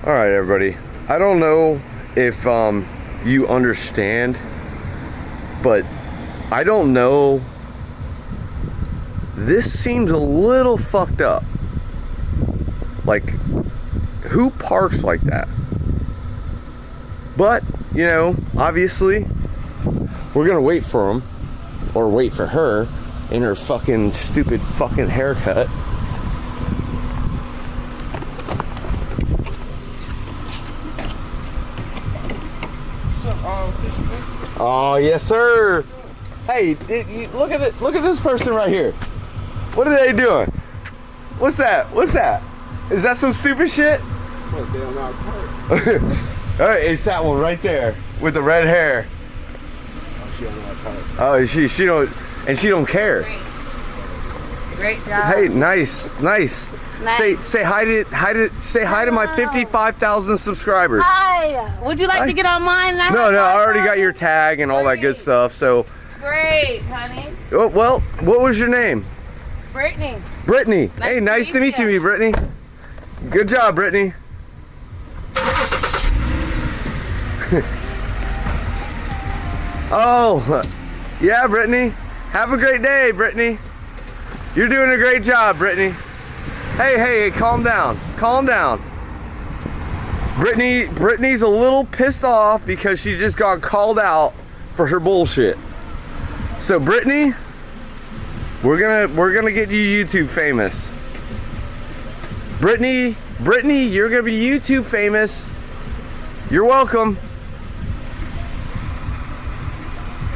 All right, everybody. I don't know if you understand, but I don't know. This seems a little fucked up. Like, who parks like that? But, you know, obviously, we're gonna wait for him, or wait for her in her fucking stupid fucking haircut. Oh, yes, sir. Hey, look at it. Look at this person right here. What are they doing? What's that? What's that? Is that some stupid shit? What, they don't know how to park? It's that one right there with the red hair. Oh, she don't know how to park. Oh, she don't, and she don't care. Great job. Hey, nice. Say hi to my 55,000 subscribers. Hi. Would you like to get on mine now? No, I already got your tag and all that good stuff. So. Great, honey. Oh, well, what was your name? Brittany. Brittany. Hey, nice to meet you, Brittany. Good job, Brittany. Oh, yeah, Brittany. Have a great day, Brittany. You're doing a great job, Brittany. Hey, calm down. Calm down. Brittany's a little pissed off because she just got called out for her bullshit. So, Brittany, we're gonna get you YouTube famous. Brittany, you're gonna be YouTube famous. You're welcome.